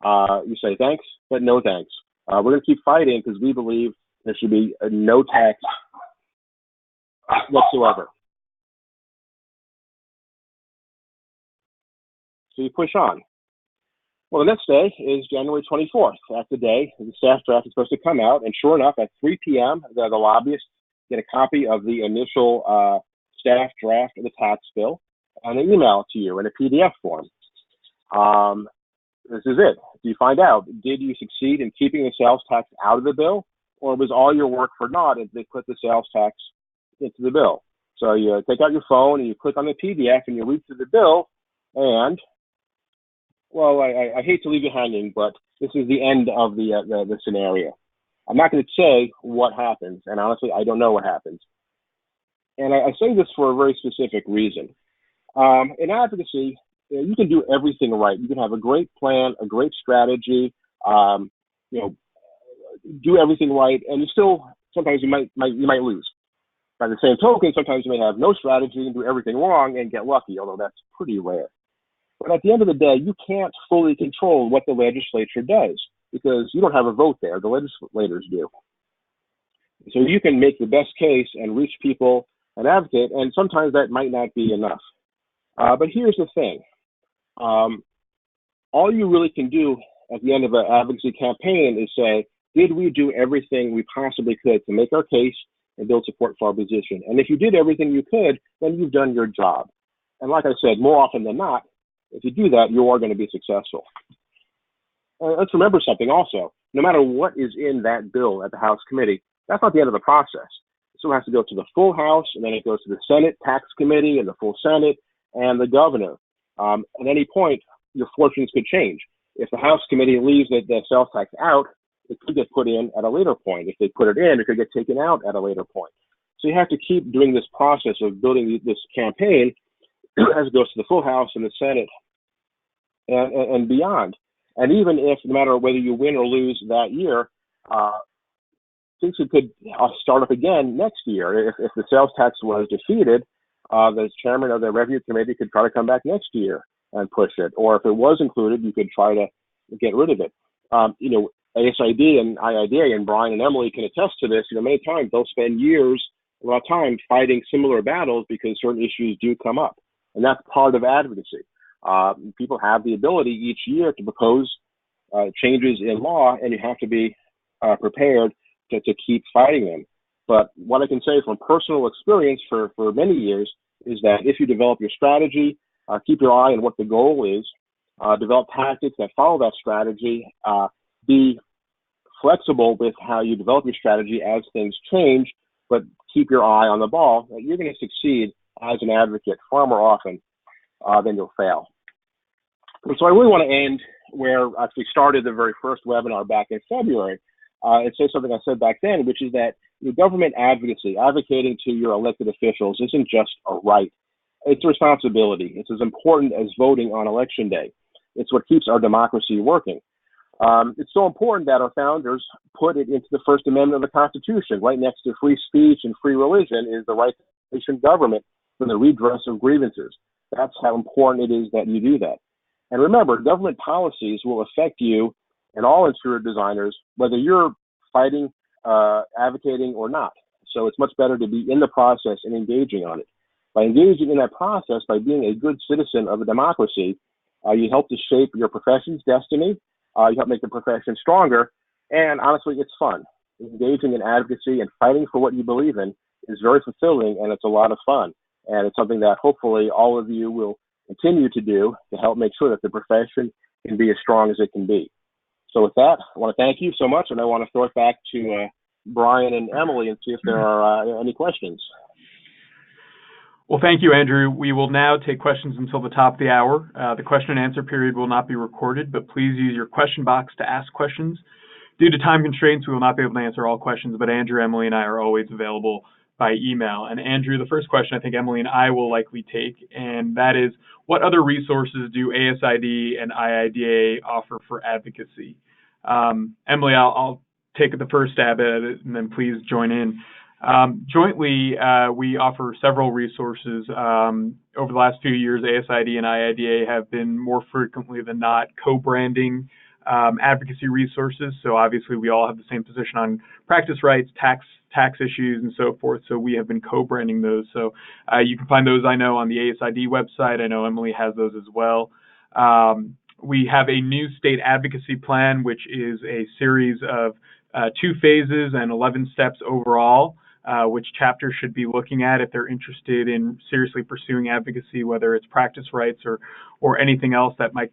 You say thanks, but no thanks. We're going to keep fighting because we believe there should be no tax whatsoever. So you push on. Well, the next day is January 24th. That's the day the staff draft is supposed to come out. And sure enough, at 3 p.m., the lobbyists get a copy of the initial staff draft of the tax bill, and they email it to you in a PDF form. This is it. You find out, did you succeed in keeping the sales tax out of the bill, or was all your work for naught if they put the sales tax into the bill? So you take out your phone and you click on the PDF and you read through the bill, and well, I hate to leave you hanging, but this is the end of the scenario. I'm not going to say what happens, and honestly, I don't know what happens. And I say this for a very specific reason. In advocacy, you can do everything right. You can have a great plan, a great strategy, do everything right, and you still sometimes you might lose. By the same token, sometimes you may have no strategy and do everything wrong and get lucky, although that's pretty rare. But at the end of the day, you can't fully control what the legislature does because you don't have a vote there. The legislators do. So you can make the best case and reach people and advocate, and sometimes that might not be enough. But here's the thing. All you really can do at the end of an advocacy campaign is say, did we do everything we possibly could to make our case and build support for our position? And if you did everything you could, then you've done your job. And like I said, more often than not, if you do that, you are going to be successful. Let's remember something also. No matter what is in that bill at the House committee, that's not the end of the process. It still has to go to the full House, and then it goes to the Senate Tax Committee and the full Senate and the governor. At any point, your fortunes could change. If the House committee leaves the sales tax out, it could get put in at a later point. If they put it in, it could get taken out at a later point. So you have to keep doing this process of building this campaign as it goes to the full House and the Senate and beyond. And even if, no matter whether you win or lose that year, things could start up again next year. If the sales tax was defeated, the chairman of the Revenue Committee could try to come back next year and push it. Or if it was included, you could try to get rid of it. ASID and IIDA, and Brian and Emily can attest to this, many times they'll spend years, a lot of time, fighting similar battles because certain issues do come up. And that's part of advocacy. People have the ability each year to propose changes in law, and you have to be prepared to keep fighting them. But what I can say from personal experience for many years is that if you develop your strategy, keep your eye on what the goal is, develop tactics that follow that strategy, be flexible with how you develop your strategy as things change, but keep your eye on the ball, you're going to succeed as an advocate far more often than you'll fail. And so I really want to end where I actually started the very first webinar back in February, and say something I said back then, which is that government advocacy, advocating to your elected officials, isn't just a right. It's a responsibility. It's as important as voting on election day. It's what keeps our democracy working. It's so important that our founders put it into the First Amendment of the Constitution. Right next to free speech and free religion is the right to nation government for the redress of grievances. That's how important it is that you do that. And remember, government policies will affect you and all interior designers, whether you're fighting, advocating, or not. So it's much better to be in the process and engaging on it. By engaging in that process, by being a good citizen of a democracy, you help to shape your profession's destiny. You help make the profession stronger. And honestly, it's fun. Engaging in advocacy and fighting for what you believe in is very fulfilling, and it's a lot of fun. And it's something that hopefully all of you will continue to do to help make sure that the profession can be as strong as it can be. So with that, I want to thank you so much, and I want to throw it back to Brian and Emily and see if there are any questions. Well, thank you, Andrew. We will now take questions until the top of the hour. The question and answer period will not be recorded, but please use your question box to ask questions. Due to time constraints, we will not be able to answer all questions, but Andrew, Emily, and I are always available by email. And Andrew, the first question I think Emily and I will likely take, and that is, what other resources do ASID and IIDA offer for advocacy? Emily, I'll take the first stab at it, and then please join in. Jointly, we offer several resources. Over the last few years, ASID and IIDA have been more frequently than not co-branding advocacy resources. So obviously, we all have the same position on practice rights, tax issues, and so forth. So we have been co-branding those. So you can find those, I know, on the ASID website. I know Emily has those as well. We have a new state advocacy plan, which is a series of 2 phases and 11 steps overall, which chapters should be looking at if they're interested in seriously pursuing advocacy, whether it's practice rights or anything else that might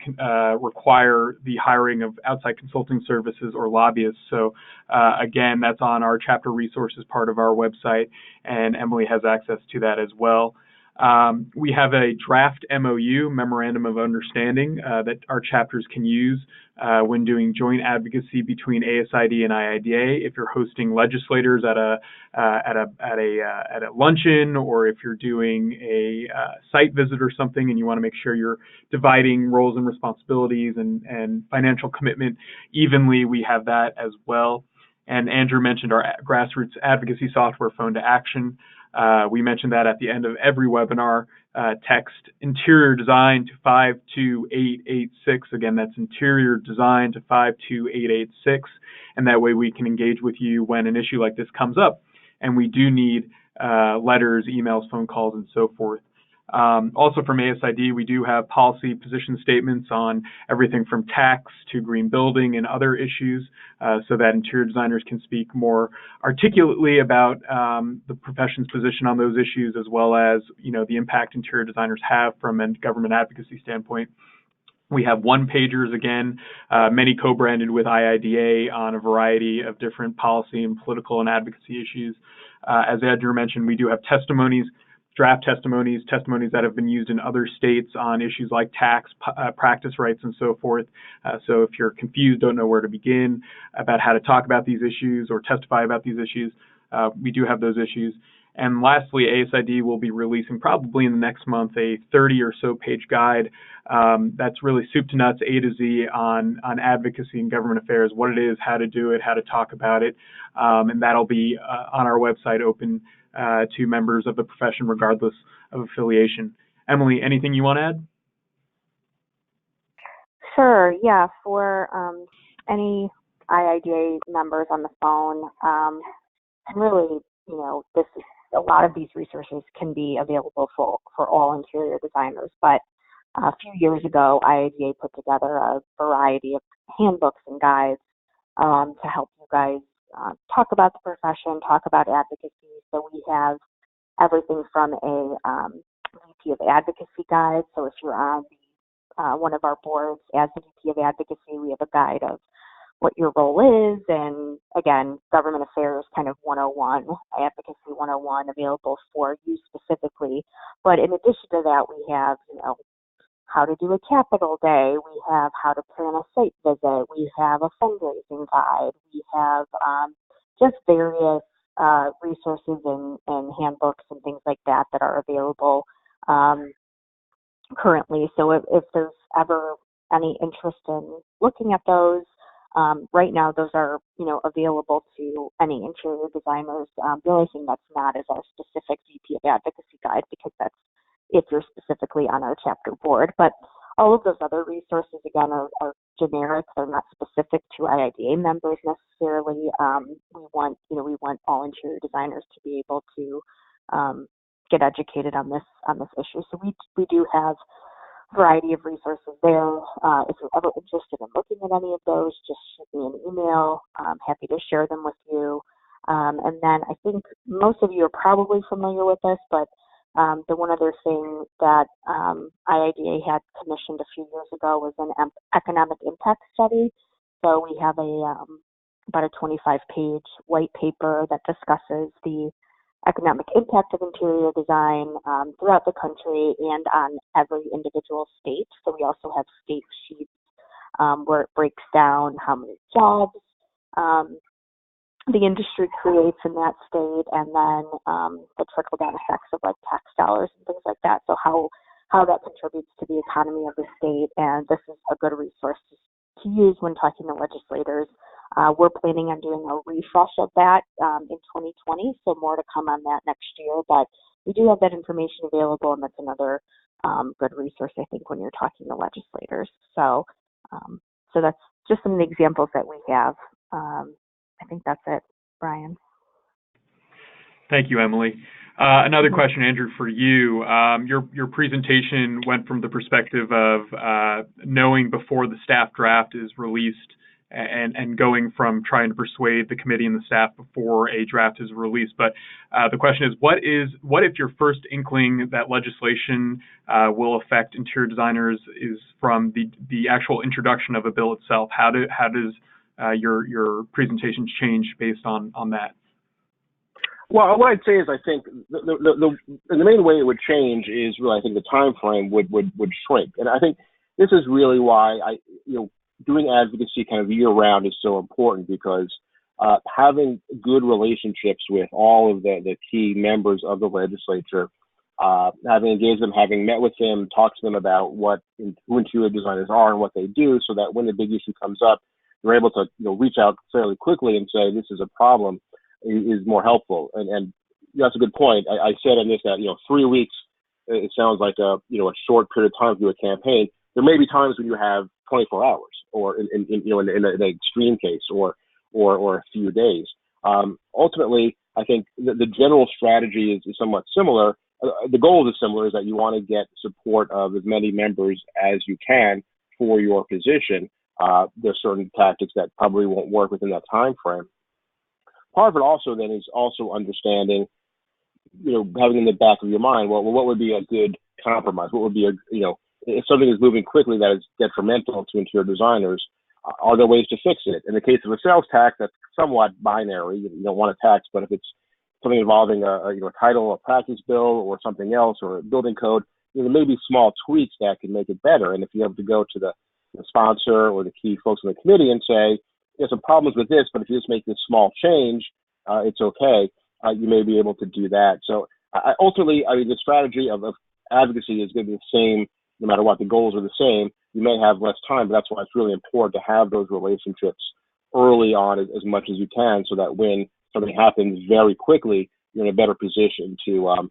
require the hiring of outside consulting services or lobbyists. So again, that's on our chapter resources part of our website, and Emily has access to that as well. We have a draft MOU, Memorandum of Understanding, that our chapters can use when doing joint advocacy between ASID and IIDA. If you're hosting legislators at a luncheon, or if you're doing a site visit or something, and you want to make sure you're dividing roles and responsibilities and financial commitment evenly, we have that as well. And Andrew mentioned our grassroots advocacy software, Phone to Action. We mentioned that at the end of every webinar. Text interior design to 52886. Again, that's interior design to 52886. And that way we can engage with you when an issue like this comes up. And we do need letters, emails, phone calls, and so forth. Also from ASID, we do have policy position statements on everything from tax to green building and other issues, so that interior designers can speak more articulately about the profession's position on those issues, as well as the impact interior designers have from a government advocacy standpoint. We have one-pagers, again, many co-branded with IIDA on a variety of different policy and political and advocacy issues. As Andrew mentioned, we do have testimonies, draft testimonies that have been used in other states on issues like tax, practice rights, and so forth. So if you're confused, don't know where to begin about how to talk about these issues or testify about these issues, we do have those issues. And lastly, ASID will be releasing probably in the next month a 30 or so page guide that's really soup to nuts, A to Z on advocacy and government affairs, what it is, how to do it, how to talk about it. And that'll be on our website, open to members of the profession regardless of affiliation. Emily, anything you want to add? Sure, yeah. For any IIDA members on the phone, and really, this is a lot of these resources can be available for all interior designers, but a few years ago, IIDA put together a variety of handbooks and guides to help you guys talk about the profession, talk about advocacy. So we have everything from a VP of advocacy guide. So if you're on one of our boards as a VP of advocacy, we have a guide of what your role is, and again, government affairs kind of 101, advocacy 101 available for you specifically. But in addition to that, we have, how to do a capital day, we have how to plan a site visit, we have a fundraising guide, we have just various resources and handbooks and things like that are available currently. So if there's ever any interest in looking at those, right now those are available to any interior designers. The only thing that's not is our specific VP of advocacy guide, because that's if you're specifically on our chapter board. But all of those other resources, again, are generic. They're not specific to IIDA members necessarily. We want all interior designers to be able to get educated on this issue. So we do have a variety of resources there. If you're ever interested in looking at any of those, just shoot me an email. I'm happy to share them with you. And then I think most of you are probably familiar with this, but the one other thing that IIDA had commissioned a few years ago was an economic impact study. So we have about a 25-page white paper that discusses the economic impact of interior design throughout the country and on every individual state. So we also have state sheets where it breaks down how many jobs the industry creates in that state, and then the trickle-down effects of like tax dollars and things like that. So how that contributes to the economy of the state, and this is a good resource to use when talking to legislators. We're planning on doing a refresh of that in 2020, so more to come on that next year. But we do have that information available, and that's another good resource, I think, when you're talking to legislators. So that's just some of the examples that we have. I think that's it, Brian. Thank you, Emily. Another question, Andrew, for you. Your presentation went from the perspective of knowing before the staff draft is released and going from trying to persuade the committee and the staff before a draft is released. But the question is, what if your first inkling that legislation will affect interior designers is from the actual introduction of a bill itself? How does your presentations change based on that? Well, what I'd say is I think the main way it would change is really I think the time frame would shrink, and I think this is really why doing advocacy kind of year round is so important, because having good relationships with all of the key members of the legislature, having engaged them, having met with them, talked to them about who interior designers are and what they do, so that when the big issue comes up, you're able to reach out fairly quickly and say this is a problem is more helpful. And that's a good point. I said in this that 3 weeks, it sounds like a short period of time to do a campaign. There may be times when you have 24 hours, or in an extreme case, or a few days. Ultimately, I think the general strategy is somewhat similar. The goal is similar, is that you want to get support of as many members as you can for your position. There's certain tactics that probably won't work within that time frame. Part of it also then is also understanding, having in the back of your mind, well, what would be a good compromise? What would be if something is moving quickly that is detrimental to interior designers, are there ways to fix it? In the case of a sales tax, that's somewhat binary. You don't want a tax, but if it's something involving a title, a practice bill, or something else, or a building code, there may be small tweaks that can make it better. And if you have to go to the sponsor or the key folks on the committee and say, there's some problems with this, but if you just make this small change, it's okay. You may be able to do that. So ultimately, the strategy of advocacy is going to be the same no matter what. The goals are the same. You may have less time, but that's why it's really important to have those relationships early on as much as you can, so that when something happens very quickly, you're in a better position to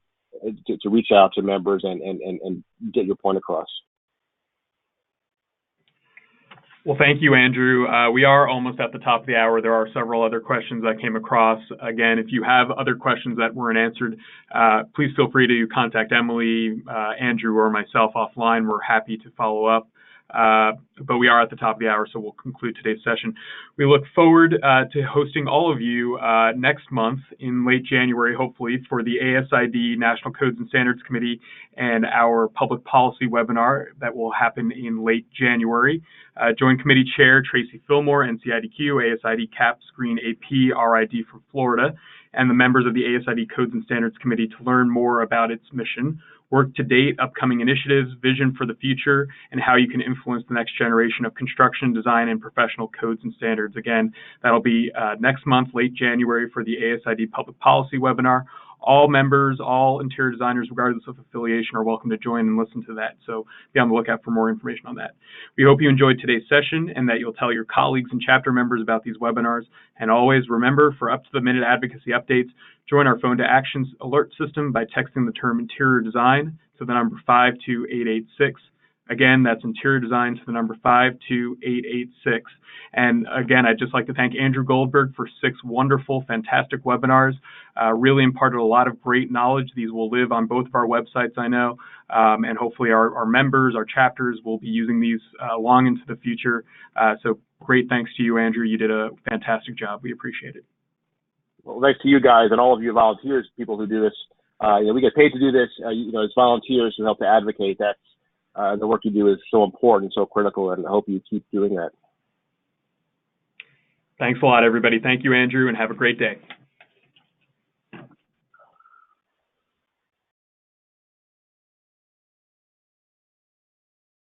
reach out to members and get your point across. Well, thank you, Andrew. We are almost at the top of the hour. There are several other questions I came across. Again, if you have other questions that weren't answered, please feel free to contact Emily, Andrew, or myself offline. We're happy to follow up. But we are at the top of the hour, so we'll conclude today's session. We look forward to hosting all of you next month in late January, hopefully, for the ASID National Codes and Standards Committee and our public policy webinar that will happen in late January. Joint Committee Chair Tracy Fillmore, NCIDQ, ASID CAPS Green AP RID from Florida, and the members of the ASID Codes and Standards Committee to learn more about its mission, work to date, upcoming initiatives, vision for the future, and how you can influence the next generation of construction, design, and professional codes and standards. Again, that'll be next month, late January, for the ASID Public Policy webinar. All members, all interior designers, regardless of affiliation, are welcome to join and listen to that. So be on the lookout for more information on that. We hope you enjoyed today's session and that you'll tell your colleagues and chapter members about these webinars. And always remember, for up-to-the-minute advocacy updates, join our Phone to Actions alert system by texting the term interior design to the number 52886. Again, that's interior design to the number 52886. And again, I'd just like to thank Andrew Goldberg for 6 wonderful, fantastic webinars. Really imparted a lot of great knowledge. These will live on both of our websites, I know, and hopefully our members, our chapters will be using these long into the future. So great thanks to you, Andrew. You did a fantastic job. We appreciate it. Well, thanks to you guys and all of you volunteers, people who do this. We get paid to do this, as volunteers who help to advocate. That's the work you do is so important, so critical, and I hope you keep doing that. Thanks a lot, everybody. Thank you, Andrew, and have a great day.